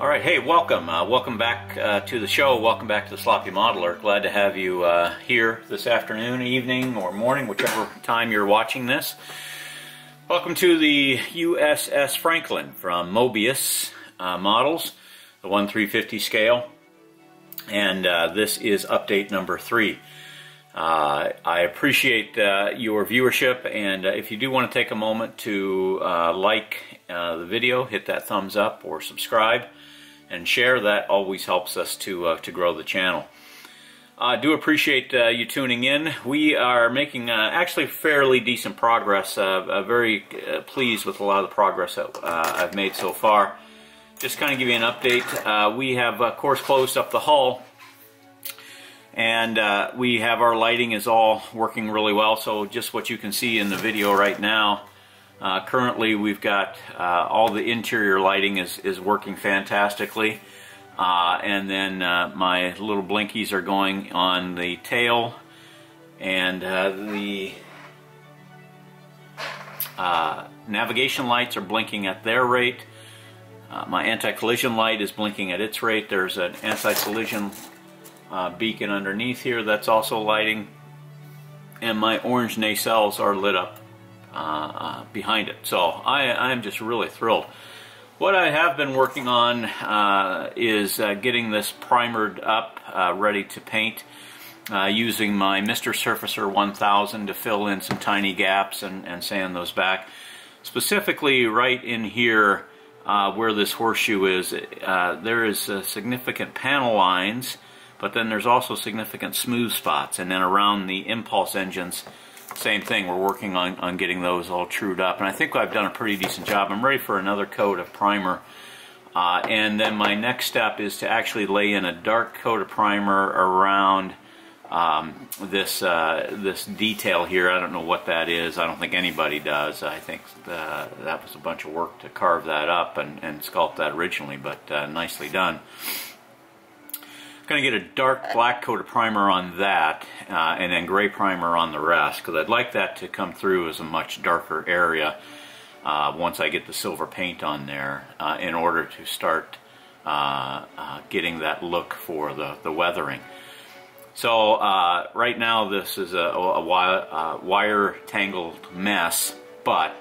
All right, hey, welcome. Welcome back to the show. Welcome back to the Sloppy Modeler. Glad to have you here this afternoon, evening, or morning, whichever time you're watching this. Welcome to the USS Franklin from Moebius models, the 1/350 scale. And this is update number 3. I appreciate your viewership, and if you do want to take a moment to like the video, hit that thumbs up or subscribe and share. That always helps us to grow the channel. I do appreciate you tuning in. We are making actually fairly decent progress. Very pleased with a lot of the progress that I've made so far. Just kind of give you an update. We have of course closed up the hull, and we have our lighting is all working really well. So just what you can see in the video right now, currently we've got all the interior lighting is working fantastically, and then my little blinkies are going on the tail, and the navigation lights are blinking at their rate. My anti-collision light is blinking at its rate. There's an anti-collision beacon underneath here that's also lighting, and my orange nacelles are lit up behind it. So I'm just really thrilled. What I have been working on is getting this primered up, ready to paint, using my Mr. Surfacer 1000 to fill in some tiny gaps and sand those back. Specifically right in here where this horseshoe is, there is significant panel lines, but then there's also significant smooth spots, and then around the impulse engines, same thing. We're working on getting those all trued up, and I think I've done a pretty decent job. I'm ready for another coat of primer, and then my next step is to actually lay in a dark coat of primer around this detail here. I don't know what that is. I don't think anybody does. I think that was a bunch of work to carve that up and sculpt that originally, but nicely done. Going to get a dark black coat of primer on that, and then gray primer on the rest, because I'd like that to come through as a much darker area once I get the silver paint on there, in order to start getting that look for the weathering. So right now this is a wire tangled mess, but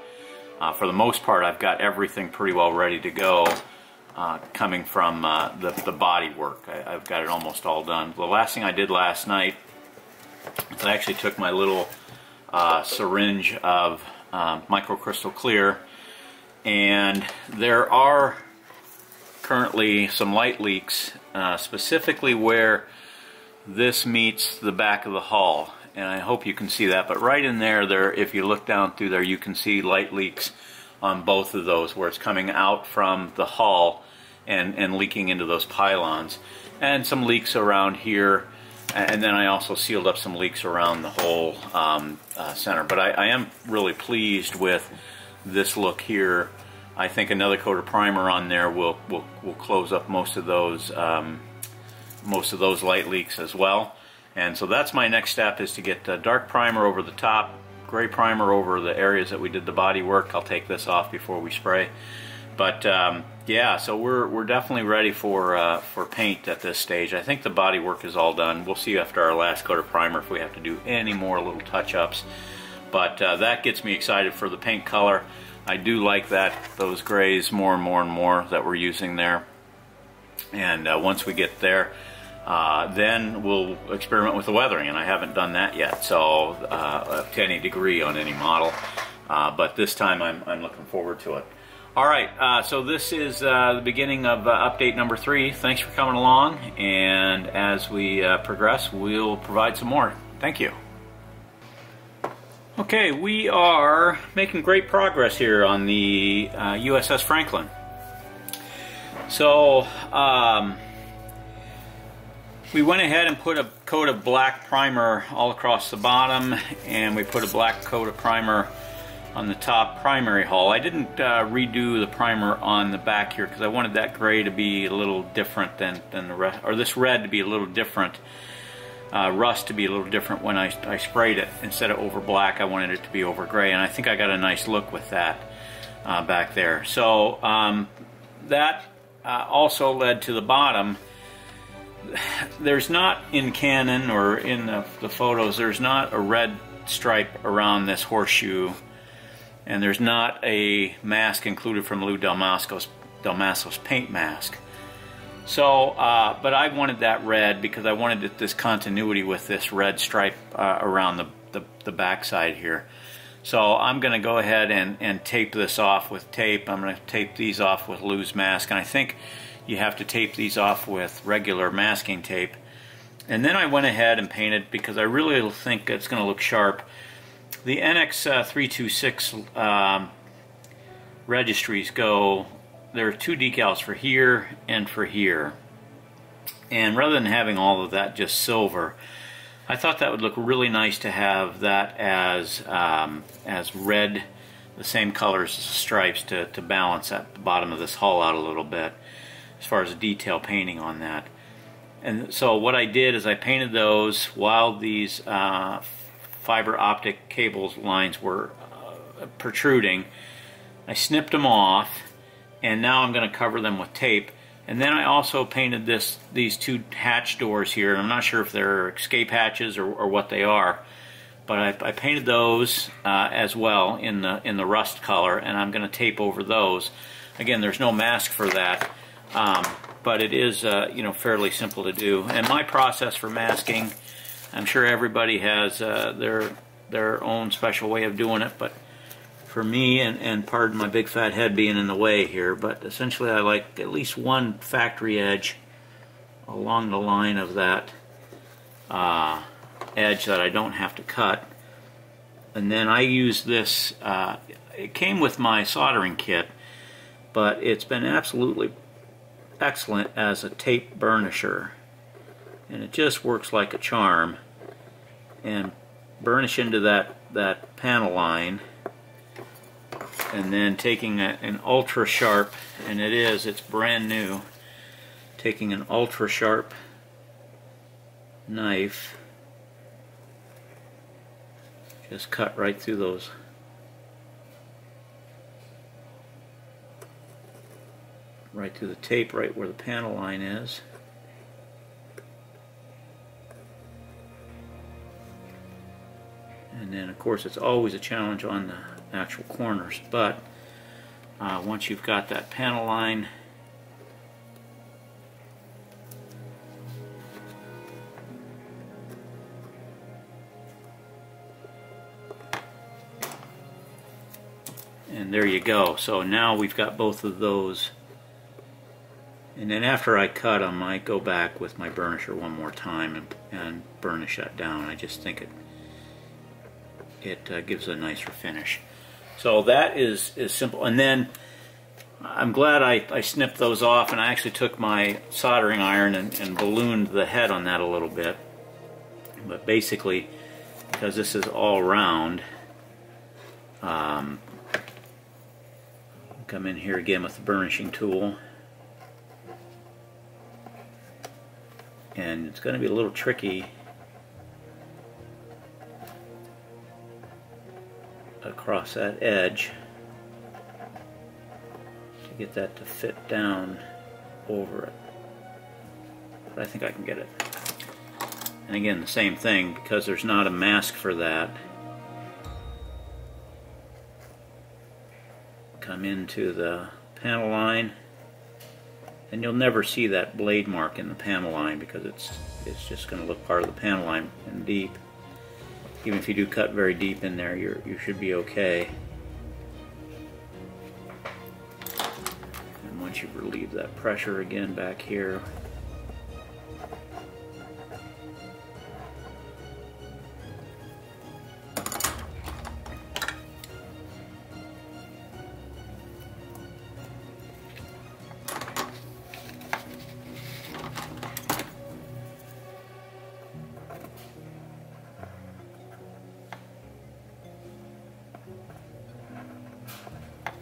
for the most part I've got everything pretty well ready to go. Coming from the body work. I've got it almost all done. The last thing I did last night is I actually took my little syringe of microcrystal clear, and there are currently some light leaks, specifically where this meets the back of the hull, and I hope you can see that. But right in there, if you look down through there, you can see light leaks on both of those, where it's coming out from the hull and leaking into those pylons, and some leaks around here, and then I also sealed up some leaks around the whole center. But I am really pleased with this look here. I think another coat of primer on there will close up most of those light leaks as well. And so that's my next step, is to get dark primer over the top, gray primer over the areas that we did the body work. I'll take this off before we spray. But yeah, so we're definitely ready for paint at this stage. I think the body work is all done. We'll see after our last coat of primer if we have to do any more little touch-ups. But that gets me excited for the paint color. I do like those grays more and more and more that we're using there. And once we get there, then we'll experiment with the weathering, and I haven't done that yet, so to any degree on any model, but this time I'm looking forward to it. Alright, so this is the beginning of update number 3. Thanks for coming along, and as we progress, we'll provide some more. Thank you. Okay, we are making great progress here on the USS Franklin. So, we went ahead and put a coat of black primer all across the bottom, and we put a black coat of primer on the top primary hull. I didn't redo the primer on the back here because I wanted that gray to be a little different than the rest, or this red to be a little different, rust to be a little different when I sprayed it. Instead of over black, I wanted it to be over gray, and I think I got a nice look with that back there. So that also led to the bottom. There's not, in Canon or in the photos, there's not a red stripe around this horseshoe, and there's not a mask included from Lou Dalmasco's paint mask. So, but I wanted that red because I wanted this continuity with this red stripe around the backside here. So I'm going to go ahead and tape this off with tape. I'm going to tape these off with Lou's mask, and I think you have to tape these off with regular masking tape. And then I went ahead and painted, because I really think it's going to look sharp. The NX326 registries go, there are 2 decals for here and for here. And rather than having all of that just silver, I thought that would look really nice to have that as red, the same colors as the stripes, to balance at the bottom of this hull out a little bit as far as the detail painting on that. And so what I did is I painted those while these fiber optic cables lines were protruding. I snipped them off, and now I'm going to cover them with tape. And then I also painted these 2 hatch doors here. I'm not sure if they're escape hatches or what they are, but I painted those as well in the rust color, and I'm going to tape over those. Again, there's no mask for that, but it is fairly simple to do. And my process for masking, I'm sure everybody has their own special way of doing it, but for me, and pardon my big fat head being in the way here, but essentially I like at least one factory edge along the line of that edge that I don't have to cut. And then I use this, it came with my soldering kit, but it's been absolutely excellent as a tape burnisher. And it just works like a charm. And burnish into that panel line, and then taking an ultra sharp, and it's brand new, taking an ultra sharp knife, just cut right through those, right through the tape, right where the panel line is. And then of course it's always a challenge on the actual corners, but once you've got that panel line, and there you go. So now we've got both of those, and then after I cut them, I go back with my burnisher one more time and burnish that down. I just think it gives a nicer finish. So that is simple. And then I'm glad I snipped those off, and I actually took my soldering iron and ballooned the head on that a little bit. But basically, because this is all round, come in here again with the burnishing tool, and it's going to be a little tricky across that edge to get that to fit down over it, but I think I can get it. And again, the same thing, because there's not a mask for that, come into the panel line, and you'll never see that blade mark in the panel line because it's just going to look part of the panel line and deep. Even if you do cut very deep in there, you should be okay. And once you relieve that pressure again back here,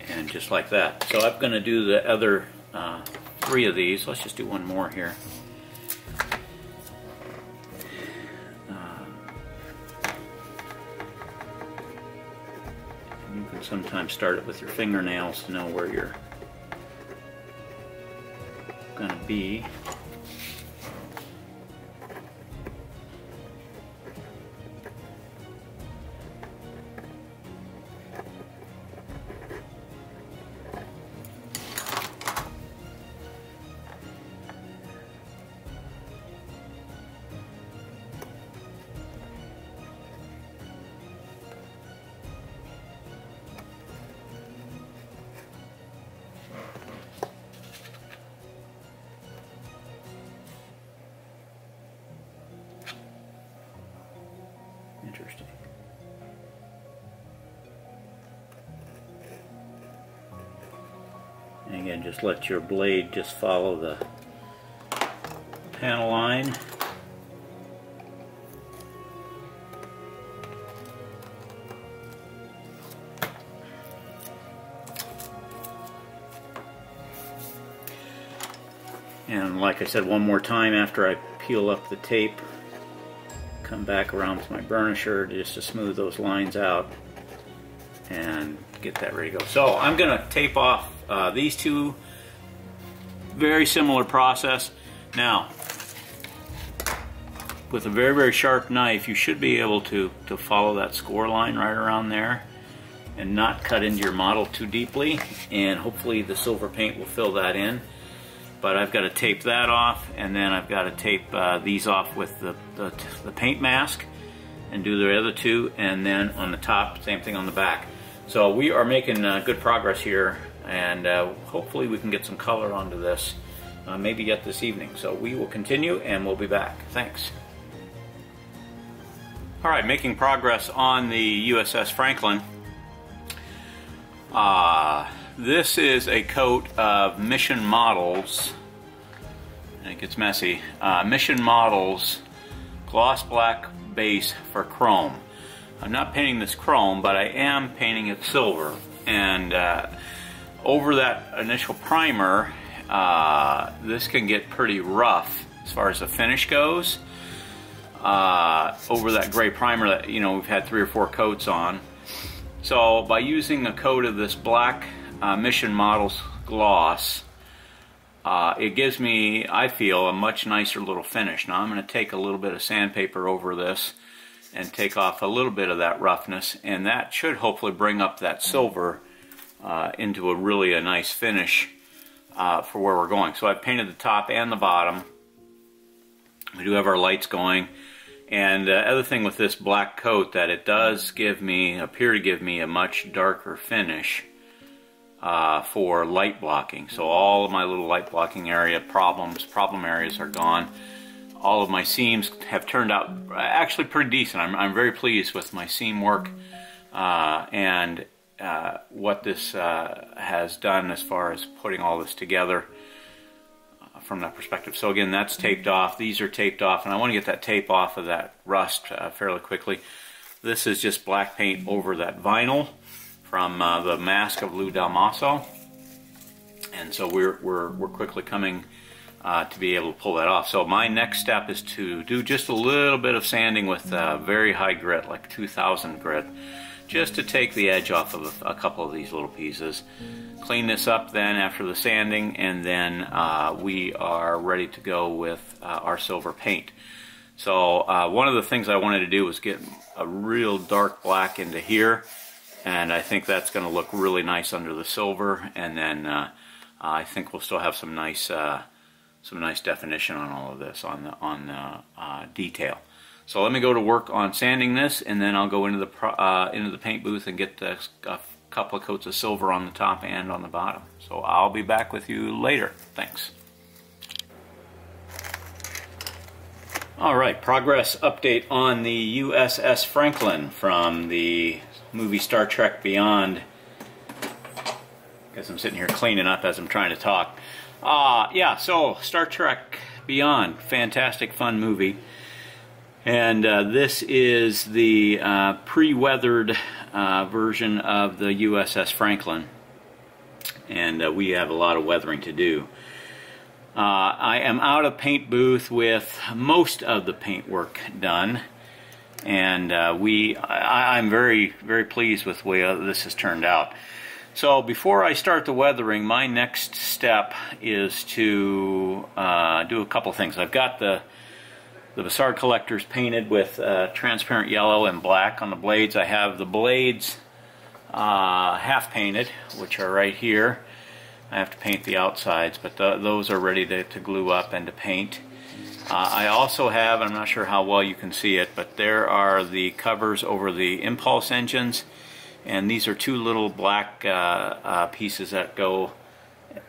and just like that. So I'm going to do the other 3 of these. Let's just do one more here. You can sometimes start it with your fingernails to know where be. Interesting. And again, just let your blade just follow the panel line. And like I said, one more time after I peel up the tape, come back around with my burnisher just to smooth those lines out and get that ready to go. So I'm going to tape off these two. Very similar process. Now, with a very, very sharp knife, you should be able to follow that score line right around there and not cut into your model too deeply, and hopefully the silver paint will fill that in. But I've got to tape that off, and then I've got to tape these off with the paint mask and do the other two, and then on the top, same thing on the back. So we are making good progress here, and hopefully we can get some color onto this maybe yet this evening. So we will continue, and we'll be back. Thanks. All right, making progress on the USS Franklin. This is a coat of Mission Models, and it gets messy, Mission Models gloss black base for chrome. I'm not painting this chrome, but I am painting it silver. And over that initial primer, this can get pretty rough as far as the finish goes. Over that gray primer that, you know, we've had 3 or 4 coats on. So by using a coat of this black Mission Models gloss, it gives me, I feel, a much nicer little finish. Now I'm going to take a little bit of sandpaper over this and take off a little bit of that roughness, and that should hopefully bring up that silver into a nice finish for where we're going. So I've painted the top and the bottom. We do have our lights going. And the other thing with this black coat, that it does appear to give me a much darker finish for light blocking. So all of my little light blocking problem areas are gone. All of my seams have turned out actually pretty decent. I'm very pleased with my seam work and what this has done as far as putting all this together from that perspective. So again, that's taped off. These are taped off, and I want to get that tape off of that rust fairly quickly. This is just black paint over that vinyl from the mask of Lou Del Maso, and so we're quickly coming to be able to pull that off. So my next step is to do just a little bit of sanding with very high grit, like 2000 grit, just to take the edge off of a couple of these little pieces. Clean this up then after the sanding, and then we are ready to go with our silver paint. So one of the things I wanted to do was get a real dark black into here, and I think that's going to look really nice under the silver, and then I think we'll still have some nice definition on all of this on detail. So let me go to work on sanding this, and then I'll go into the paint booth and get a couple of coats of silver on the top and on the bottom. So I'll be back with you later. Thanks. Alright, progress update on the USS Franklin from the movie Star Trek Beyond. Guess I'm sitting here cleaning up as I'm trying to talk. Yeah, so Star Trek Beyond, fantastic fun movie. And this is the pre-weathered version of the USS Franklin, and we have a lot of weathering to do. I am out of paint booth with most of the paint work done, and I'm very, very pleased with the way this has turned out. So before I start the weathering, my next step is to do a couple things. I've got the Bassard collectors painted with transparent yellow and black on the blades. I have the blades half painted, which are right here. I have to paint the outsides, but those are ready to glue up and to paint. I also have, I'm not sure how well you can see it, but there are the covers over the impulse engines, and these are two little black pieces that go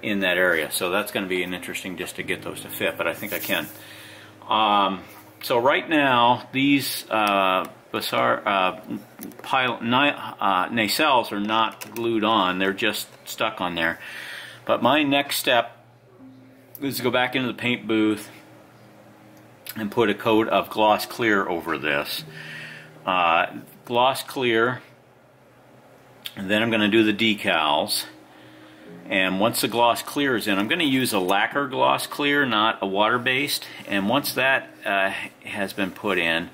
in that area. So that's going to be an interesting just to get those to fit, but I think I can. So right now, these Bassard nacelles are not glued on, they're just stuck on there. But my next step is to go back into the paint booth and put a coat of gloss clear over this. Gloss clear, and then I'm going to do the decals. And once the gloss clear is in, I'm going to use a lacquer gloss clear, not a water-based. And once that has been put in,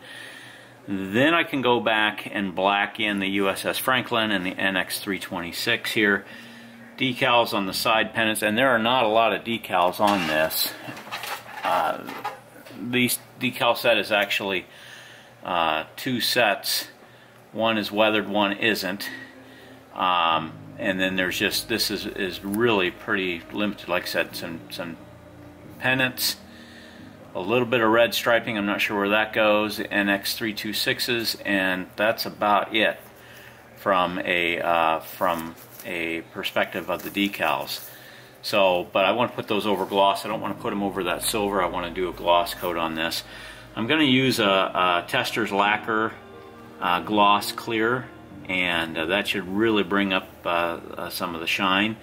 then I can go back and black in the USS Franklin and the NX 326 here. Decals on the side pendants, and there are not a lot of decals on this. The decal set is actually two sets. One is weathered, one isn't. And then there's just, this is really pretty limited. Like I said, some pendants, a little bit of red striping, I'm not sure where that goes, the NX 326s, and that's about it from a perspective of the decals. So, but I want to put those over gloss. I don't want to put them over that silver. I want to do a gloss coat on this. I'm going to use a Tester's lacquer gloss clear, and that should really bring up some of the shine.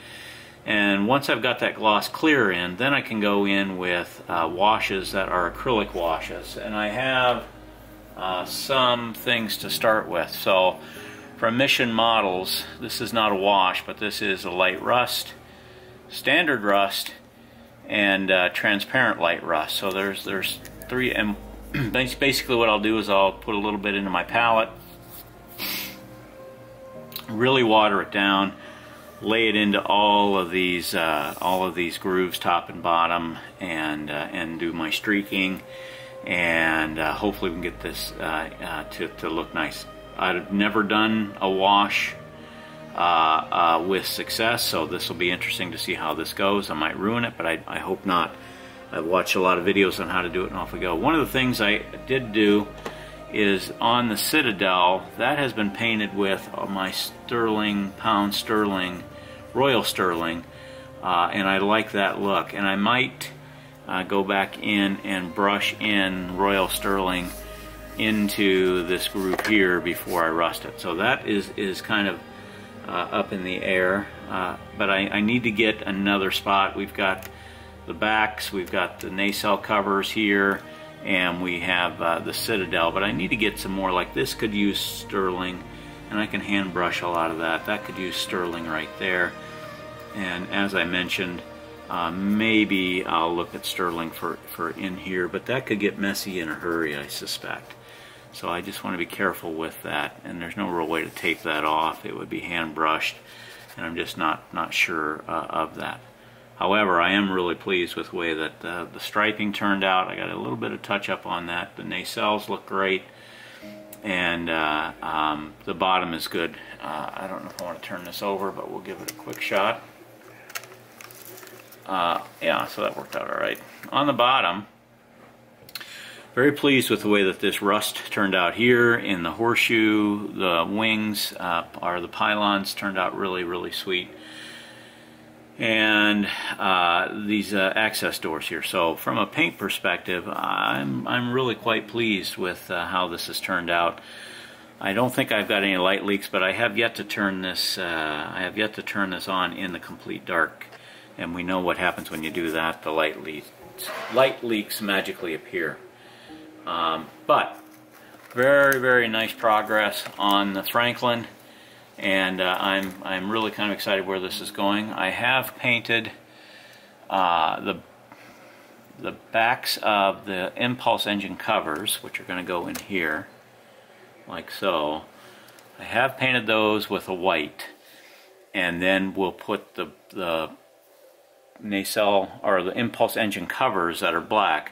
And once I've got that gloss clear in, then I can go in with washes that are acrylic washes. And I have some things to start with. So from Mission Models, this is not a wash, but this is a light rust, standard rust, and transparent light rust. So there's three, and basically what I'll do is I'll put a little bit into my palette, really water it down, lay it into all of these grooves, top and bottom, and do my streaking, and hopefully we can get this to look nice. I've never done a wash with success, so this will be interesting to see how this goes. I might ruin it, but I hope not. I've watched a lot of videos on how to do it, and off we go. One of the things I did do is on the Citadel, that has been painted with my sterling, pound sterling, royal sterling, and I like that look. And I might go back in and brush in royal sterling into this group here before I rust it. So that is kind of up in the air, but I need to get another spot. We've got the backs, we've got the nacelle covers here, and we have the Citadel, but I need to get some more. Like this could use sterling, and I can hand brush a lot of that. That could use sterling right there. And as I mentioned, maybe I'll look at sterling for in here, but that could get messy in a hurry, I suspect. So I just want to be careful with that, and there's no real way to tape that off. It would be hand brushed, and I'm just not sure of that. However, I am really pleased with the way that the striping turned out. I got a little bit of touch up on that. The nacelles look great, and the bottom is good. I don't know if I want to turn this over, but we'll give it a quick shot. Yeah, so that worked out all right. On the bottom, very pleased with the way that this rust turned out here. In the horseshoe, the wings, or the pylons turned out really, really sweet. And these access doors here. So from a paint perspective, I'm really quite pleased with how this has turned out. I don't think I've got any light leaks, but I have yet to turn this. I have yet to turn this on in the complete dark, and we know what happens when you do that. The light leaks magically appear. But very, very nice progress on the Franklin. And I'm really kind of excited where this is going. I have painted the backs of the impulse engine covers, which are going to go in here, like so. I have painted those with a white. and then we'll put the nacelle or the impulse engine covers that are black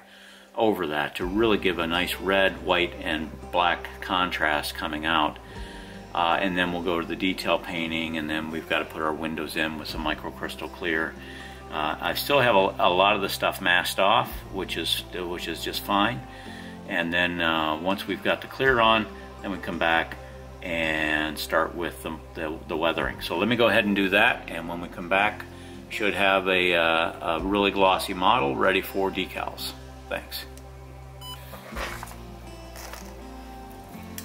over that to really give a nice red, white, and black contrast coming out. And then we'll go to the detail painting, and then we've got to put our windows in with some microcrystal clear. I still have a lot of the stuff masked off, which is just fine. And then once we've got the clear on, then we come back and start with the weathering. So let me go ahead and do that, and when we come back, should have a really glossy model ready for decals. Thanks.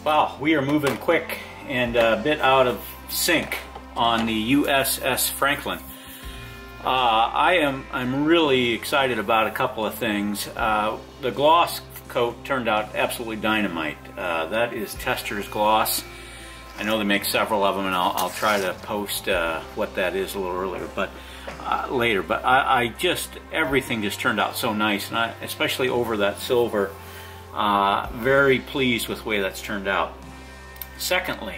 Wow, we are moving quick and a bit out of sync on the USS Franklin. I'm really excited about a couple of things. The gloss coat turned out absolutely dynamite. That is Tester's gloss. I know they make several of them, and I'll try to post what that is a little earlier, but later. But I just, everything just turned out so nice, and especially over that silver. Very pleased with the way that's turned out. Secondly,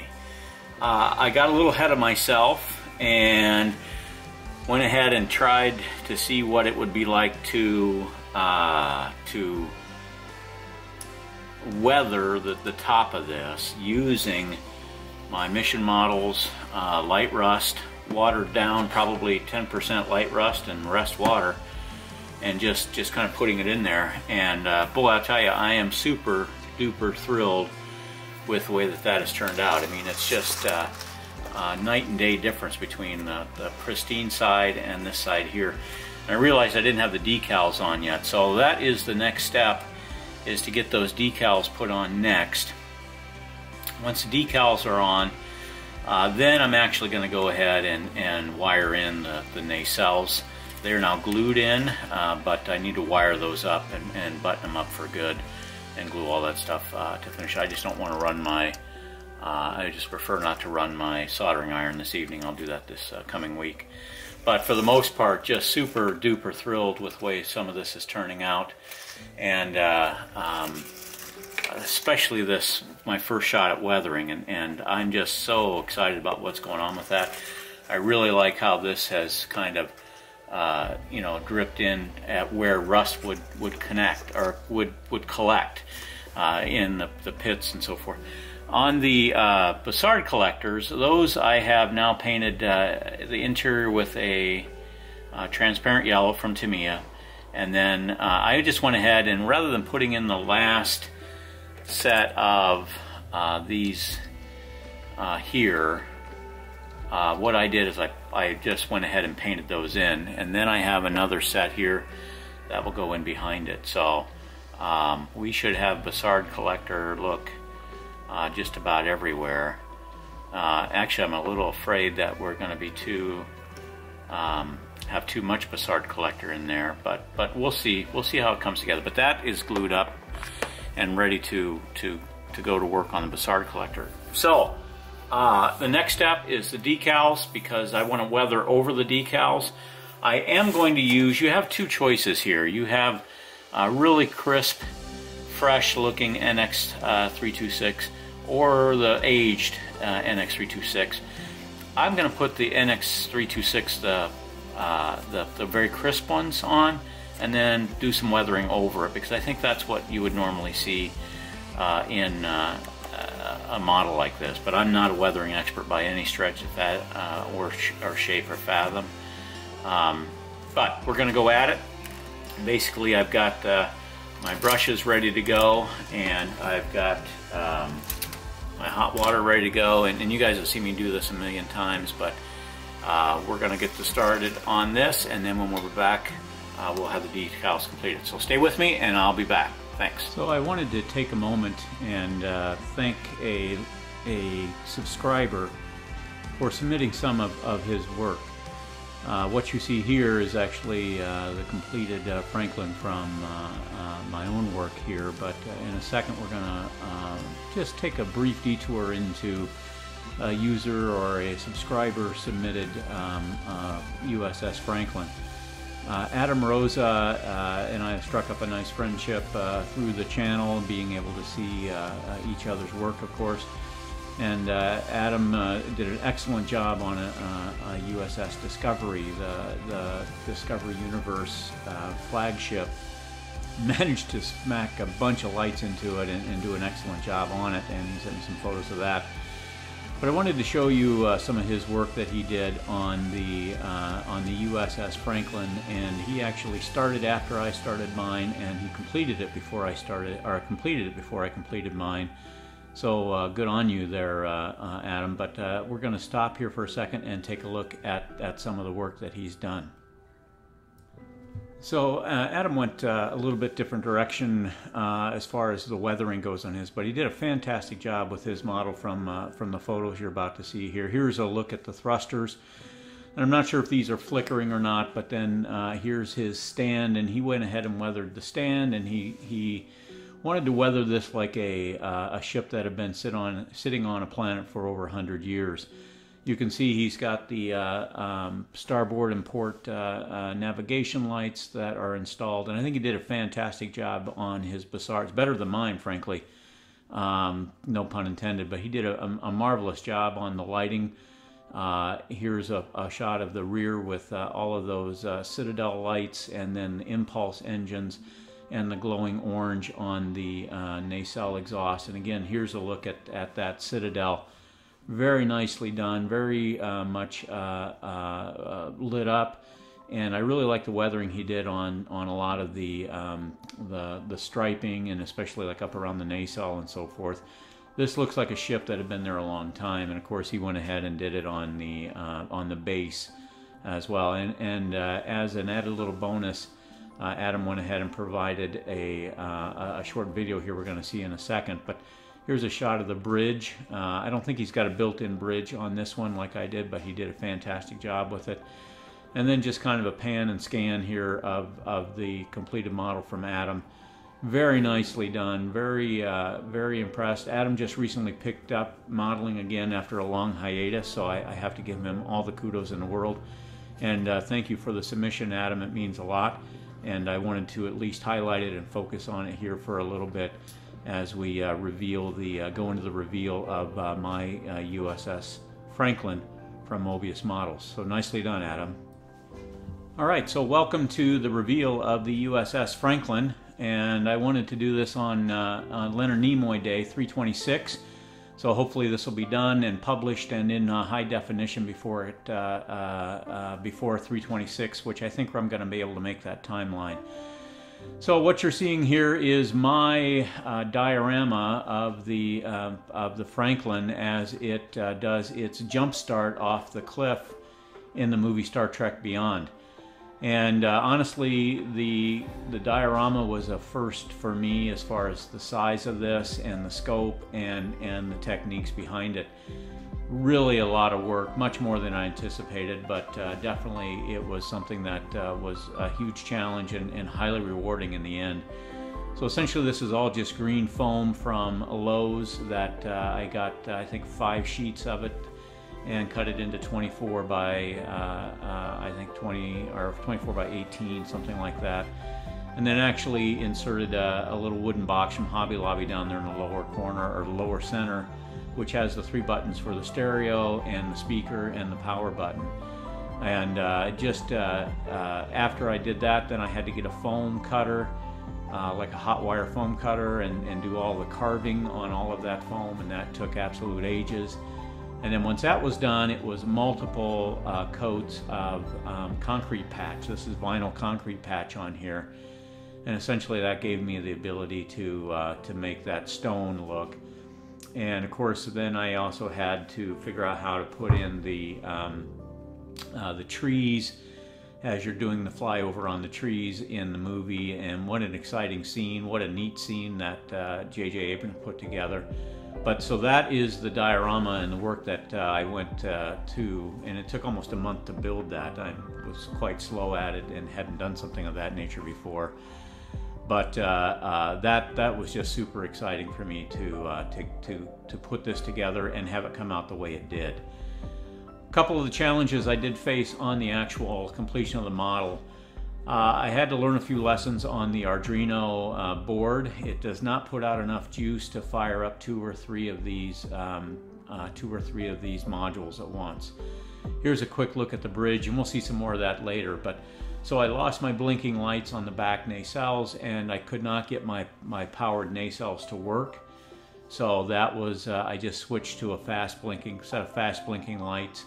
I got a little ahead of myself and went ahead and tried to see what it would be like to weather the top of this using my mission models, light rust, watered down, probably 10% light rust and rest water, and just kind of putting it in there. And boy, I'll tell you, I am super duper thrilled with the way that has turned out. I mean, it's just night and day difference between the pristine side and this side here. And I realized I didn't have the decals on yet, so that is the next step, is to get those decals put on next. Once the decals are on, then I'm actually going to go ahead and wire in the nacelles. They're now glued in, but I need to wire those up and button them up for good and glue all that stuff to finish. I just don't want to run my, I just prefer not to run my soldering iron this evening. I'll do that this coming week. But for the most part, just super duper thrilled with the way some of this is turning out. And especially this, my first shot at weathering, and I'm just so excited about what's going on with that. I really like how this has kind of you know, dripped in at where rust would connect, or would collect in the pits and so forth. On the Bussard collectors, those I have now painted the interior with a transparent yellow from Tamiya, and then I just went ahead and, rather than putting in the last set of these here, what I did is I just went ahead and painted those in, and then I have another set here that will go in behind it. So we should have Bussard collector look just about everywhere. Actually, I'm a little afraid that we're going to be have too much Bussard collector in there, but we'll see. We'll see how it comes together. But that is glued up and ready to go to work on the Bussard collector. So the next step is the decals, because I want to weather over the decals. I am going to use, you have two choices here. You have really crisp, fresh looking NX326 or the aged NX326. I'm going to put the NX326, the very crisp ones on, and then do some weathering over it, because I think that's what you would normally see in a model like this. But I'm not a weathering expert by any stretch of that, or shape or fathom. But we're going to go at it. Basically, I've got my brushes ready to go, and I've got my hot water ready to go, and you guys have seen me do this a million times, but we're going to get started on this, and then when we're back, we'll have the decals completed. So stay with me, and I'll be back. Thanks. So I wanted to take a moment and thank a subscriber for submitting some of his work. What you see here is actually the completed Franklin from my own work here, but in a second we're going to just take a brief detour into a user or a subscriber submitted USS Franklin. Adam Rosa and I struck up a nice friendship through the channel, being able to see each other's work, of course. And Adam did an excellent job on a USS Discovery, the Discovery Universe flagship. Managed to smack a bunch of lights into it and do an excellent job on it, and he sent me some photos of that. But I wanted to show you some of his work that he did on the USS Franklin, and he actually started after I started mine, and he completed it before I started, or completed it before I completed mine. So good on you there, Adam. But we're going to stop here for a second and take a look at some of the work that he's done. So Adam went a little bit different direction as far as the weathering goes on his, but he did a fantastic job with his model from the photos you're about to see here. Here's a look at the thrusters. And I'm not sure if these are flickering or not, but then here's his stand, and he went ahead and weathered the stand, and he wanted to weather this like a ship that had been sitting on a planet for over 100 years. You can see he's got the starboard and port navigation lights that are installed, and I think he did a fantastic job on his Bassards. Better than mine, frankly. No pun intended, but he did a marvelous job on the lighting. Here's a shot of the rear with all of those Citadel lights, and then the impulse engines and the glowing orange on the nacelle exhaust. And again, here's a look at that Citadel. Very nicely done, very much lit up, and I really like the weathering he did on a lot of the striping, and especially like up around the nacelle and so forth. This looks like a ship that had been there a long time, and of course he went ahead and did it on the base as well. And as an added little bonus, Adam went ahead and provided a short video here we're going to see in a second. But here's a shot of the bridge. I don't think he's got a built-in bridge on this one like I did, but he did a fantastic job with it. And then just kind of a pan and scan here of the completed model from Adam. Very nicely done, very impressed. Adam just recently picked up modeling again after a long hiatus, so I have to give him all the kudos in the world. And thank you for the submission, Adam. It means a lot. And I wanted to at least highlight it and focus on it here for a little bit as we go into the reveal of my USS Franklin from Moebius Models. So nicely done, Adam. All right, so welcome to the reveal of the USS Franklin, and I wanted to do this on Leonard Nimoy Day 326. So hopefully this will be done and published and in high definition before 326, which I think I'm going to be able to make that timeline. So what you're seeing here is my diorama of the Franklin as it does its jump start off the cliff in the movie Star Trek Beyond. And honestly, the diorama was a first for me as far as the size of this and the scope and the techniques behind it. Really a lot of work, much more than I anticipated, but definitely it was something that was a huge challenge and highly rewarding in the end. So essentially this is all just green foam from Lowe's that I got, I think, 5 sheets of it and cut it into 24 by, I think 24 by 18, something like that. And then actually inserted a little wooden box from Hobby Lobby down there in the lower corner, or the lower center, which has the 3 buttons for the stereo and the speaker and the power button. And after I did that, then I had to get a foam cutter, like a hot wire foam cutter, and do all the carving on all of that foam, and that took absolute ages. And then once that was done, it was multiple coats of concrete patch. This is vinyl concrete patch on here. And essentially that gave me the ability to make that stone look. And of course, then I also had to figure out how to put in the trees as you're doing the flyover on the trees in the movie. And what an exciting scene, what a neat scene that J.J. Abrams put together. But so that is the diorama and the work that I went to, and it took almost a month to build that. I was quite slow at it and hadn't done something of that nature before. But that was just super exciting for me to put this together and have it come out the way it did. A couple of the challenges I did face on the actual completion of the model. I had to learn a few lessons on the Arduino board. It does not put out enough juice to fire up two or three of these modules at once. Here's a quick look at the bridge, and we'll see some more of that later. But so I lost my blinking lights on the back nacelles, and I could not get my powered nacelles to work. So that was I just switched to a set of fast blinking lights,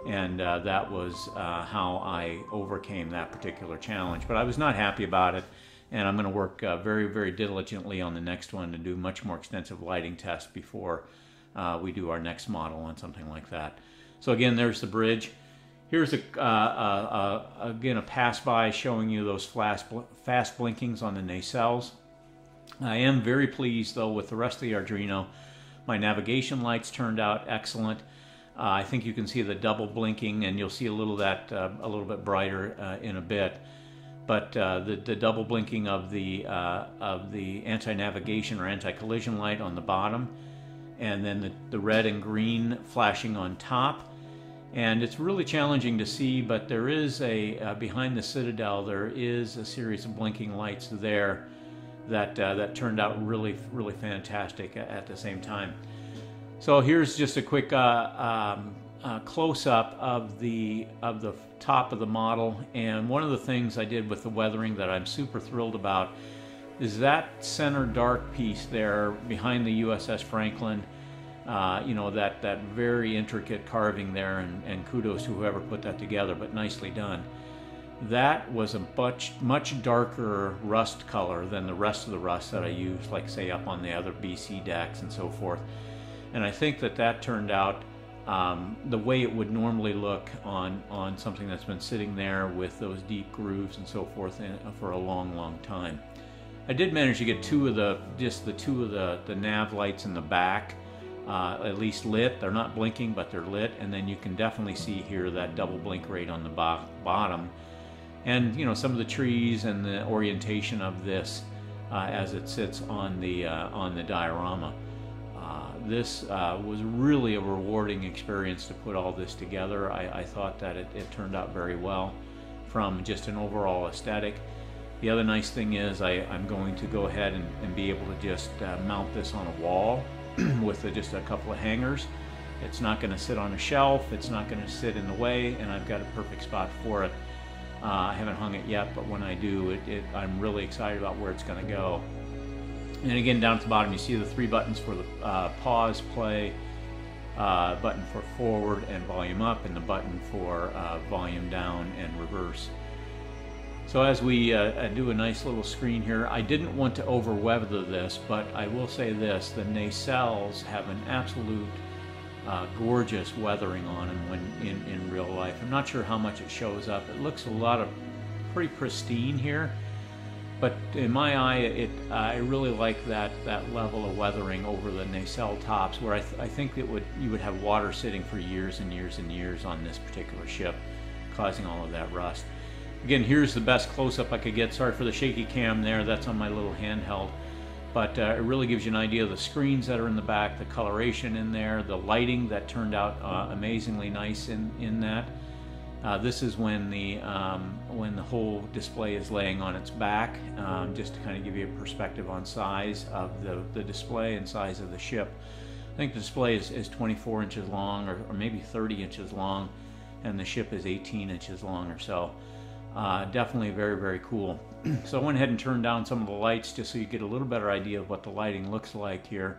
and that was how I overcame that particular challenge. But I was not happy about it, and I'm going to work very, very diligently on the next one to do much more extensive lighting tests before we do our next model on something like that. So again, there's the bridge. Here's again a pass-by showing you those fast blinkings on the nacelles. I am very pleased though with the rest of the Arduino. My navigation lights turned out excellent. I think you can see the double blinking, and you'll see a little bit brighter in a bit. But the double blinking of the anti-navigation or anti-collision light on the bottom, and then the red and green flashing on top. And it's really challenging to see, but there is behind the Citadel, there is a series of blinking lights there that turned out really, really fantastic at the same time. So here's just a quick close-up of the top of the model. And one of the things I did with the weathering that I'm super thrilled about is that center dark piece there behind the USS Franklin. You know, that very intricate carving there, and kudos to whoever put that together, but nicely done. That was a much darker rust color than the rest of the rust that I used, like say up on the other BC decks and so forth. And I think that turned out the way it would normally look on something that's been sitting there with those deep grooves and so forth for a long, long time. I did manage to get two of the nav lights in the back at least lit. They're not blinking, but they're lit, and then you can definitely see here that double blink rate on the bottom, and you know, some of the trees and the orientation of this as it sits on the diorama. This was really a rewarding experience to put all this together. I thought that it turned out very well from just an overall aesthetic. The other nice thing is I'm going to go ahead and be able to just mount this on a wall with just a couple of hangers. It's not going to sit on a shelf, it's not going to sit in the way, and I've got a perfect spot for it. I haven't hung it yet, but when I do, I'm really excited about where it's going to go. And again, down at the bottom you see the three buttons for the pause, play, button for forward and volume up, and the button for volume down and reverse. So as we do a nice little screen here, I didn't want to over-weather this, but I will say this, the nacelles have an absolute gorgeous weathering on them when in real life. I'm not sure how much it shows up. It looks pretty pristine here, but in my eye, I really like that level of weathering over the nacelle tops, where I think you would have water sitting for years and years and years on this particular ship, causing all of that rust. Again, here's the best close-up I could get. Sorry for the shaky cam there, that's on my little handheld. But it really gives you an idea of the screens that are in the back, the coloration in there, the lighting that turned out amazingly nice in that. This is when the whole display is laying on its back, just to kind of give you a perspective on size of the display and size of the ship. I think the display is 24 inches long, or maybe 30 inches long, and the ship is 18 inches long or so. Definitely very, very cool. So I went ahead and turned down some of the lights just so you get a little better idea of what the lighting looks like here.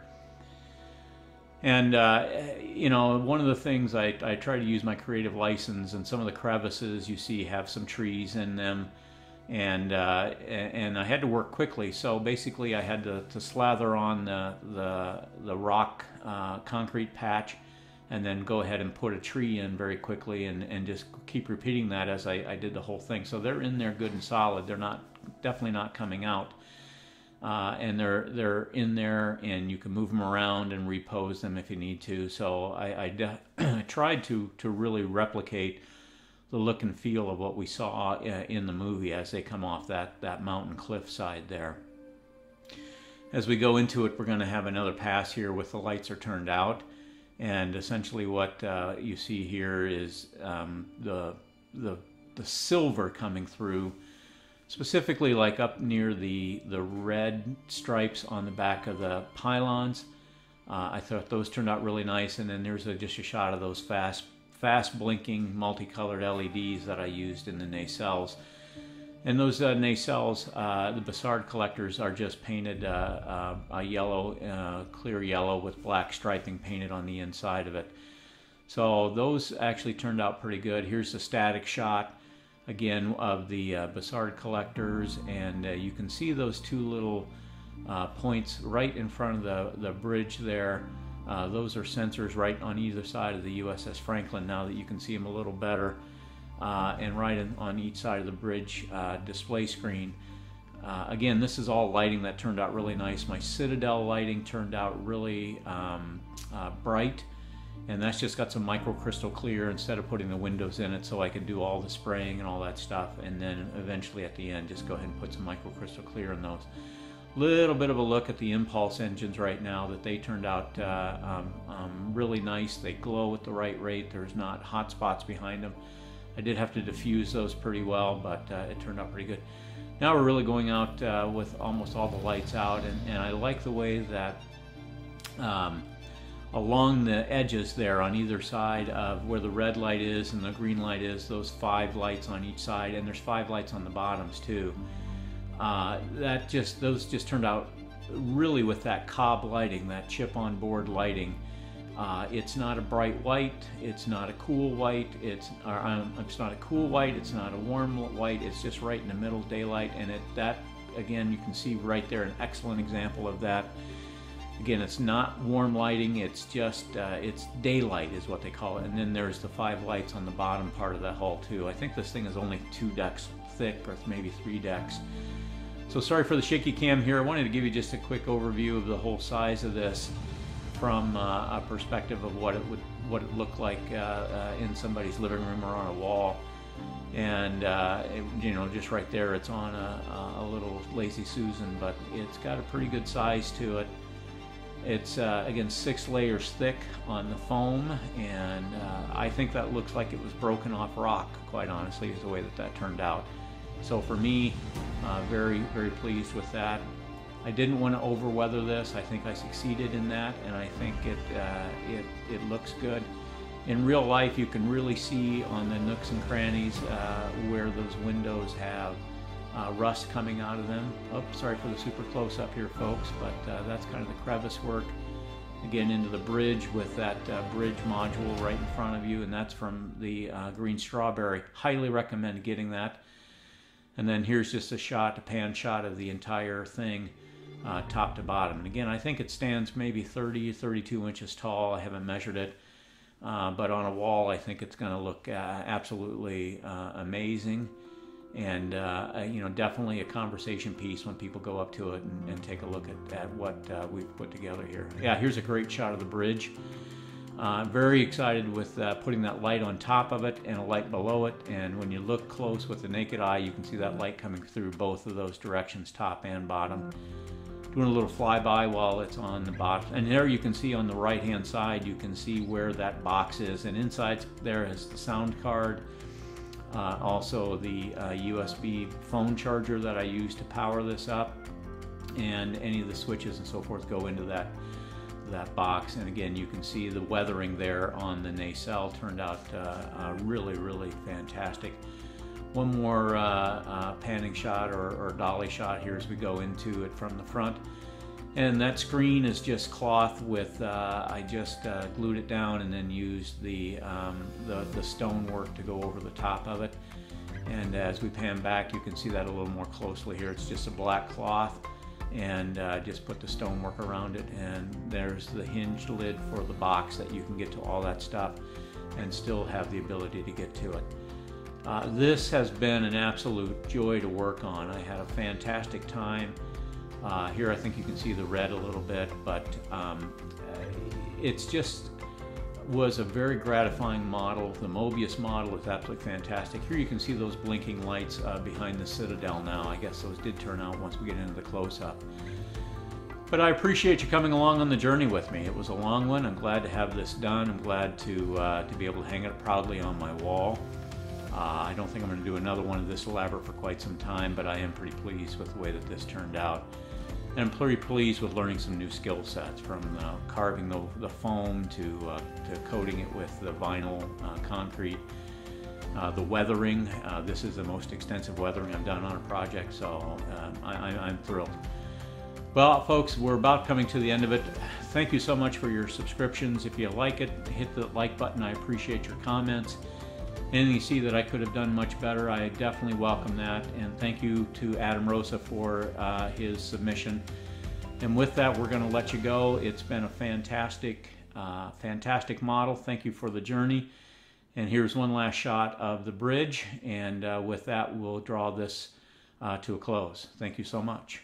And you know, one of the things I try to use my creative license, and some of the crevices you see have some trees in them, and I had to work quickly. So basically I had to slather on the rock concrete patch, and then go ahead and put a tree in very quickly, and just keep repeating that as I did the whole thing. So they're in there good and solid. They're definitely not coming out, and they're in there, and you can move them around and repose them if you need to. So I tried to really replicate the look and feel of what we saw in the movie as they come off that mountain cliff side there. As we go into it, we're going to have another pass here with the lights are turned out. And essentially what you see here is the silver coming through specifically like up near the red stripes on the back of the pylons. I thought those turned out really nice, and then there's just a shot of those fast blinking multicolored LEDs that I used in the nacelles. And those nacelles, the Bussard collectors, are just painted a yellow, clear yellow with black striping painted on the inside of it. So those actually turned out pretty good. Here's a static shot again of the Bussard collectors, and you can see those two little points right in front of the bridge there. Those are sensors right on either side of the USS Franklin, now that you can see them a little better, and right on each side of the bridge display screen. Again, this is all lighting that turned out really nice. My Citadel lighting turned out really bright, and that's just got some microcrystal clear instead of putting the windows in it, so I could do all the spraying and all that stuff, and then eventually at the end just go ahead and put some microcrystal clear in those. Little bit of a look at the impulse engines right now, that they turned out really nice. They glow at the right rate. There's not hot spots behind them. I did have to diffuse those pretty well, but it turned out pretty good. Now we're really going out with almost all the lights out, and I like the way that along the edges there on either side of where the red light is and the green light is, those 5 lights on each side, and there's 5 lights on the bottoms too. Those just turned out really with that cob lighting, that chip on board lighting. It's not a bright white, it's not a cool white, it's not a cool white, it's not a warm white, it's just right in the middle daylight, and that again, you can see right there an excellent example of that. Again, it's not warm lighting, it's just it's daylight is what they call it. And then there's the 5 lights on the bottom part of that hull too. I think this thing is only 2 decks thick, or maybe 3 decks. So sorry for the shaky cam here. I wanted to give you just a quick overview of the whole size of this from a perspective of what it looked like in somebody's living room or on a wall. And you know, just right there, it's on a little Lazy Susan, but it's got a pretty good size to it. It's again 6 layers thick on the foam, and I think that looks like it was broken off rock, quite honestly, is the way that turned out. So for me, very, very pleased with that. I didn't want to over-weather this. I think I succeeded in that, and I think it looks good. In real life, you can really see on the nooks and crannies where those windows have rust coming out of them. Oh, sorry for the super close up here, folks, but that's kind of the crevice work. Again, into the bridge with that bridge module right in front of you, and that's from the green strawberry. Highly recommend getting that. And then here's just a pan shot of the entire thing, top to bottom. And again, I think it stands maybe 30, 32 inches tall. I haven't measured it, but on a wall, I think it's going to look absolutely amazing. And you know, definitely a conversation piece when people go up to it and take a look at what we've put together here. Yeah, here's a great shot of the bridge. Very excited with putting that light on top of it and a light below it. And when you look close with the naked eye, you can see that light coming through both of those directions, top and bottom. Doing a little flyby while it's on the box. And there you can see on the right-hand side, you can see where that box is. And inside there is the sound card. Also the USB phone charger that I use to power this up, and any of the switches and so forth go into that box. And again, you can see the weathering there on the nacelle turned out really, really fantastic. One more panning shot or dolly shot here as we go into it from the front. And that screen is just cloth with, I just glued it down and then used the stonework to go over the top of it. And as we pan back, you can see that a little more closely here. It's just a black cloth, and just put the stonework around it. And there's the hinged lid for the box that you can get to all that stuff and still have the ability to get to it. This has been an absolute joy to work on. I had a fantastic time. Here I think you can see the red a little bit, but it's just was a very gratifying model. The Moebius model is absolutely fantastic. Here you can see those blinking lights behind the Citadel now. I guess those did turn out once we get into the close-up. But I appreciate you coming along on the journey with me. It was a long one. I'm glad to have this done. I'm glad to be able to hang it proudly on my wall. I don't think I'm going to do another one of this elaborate for quite some time, but I am pretty pleased with the way that this turned out. And I'm pretty pleased with learning some new skill sets, from carving the foam to coating it with the vinyl concrete. The weathering, this is the most extensive weathering I've done on a project, so I'm thrilled. Well, folks, we're about coming to the end of it. Thank you so much for your subscriptions. If you like it, hit the like button. I appreciate your comments. Anything you see that I could have done much better, I definitely welcome that. And thank you to Adam Rosa for his submission. And with that, we're going to let you go. It's been a fantastic, fantastic model. Thank you for the journey. And here's one last shot of the bridge. And with that, we'll draw this to a close. Thank you so much.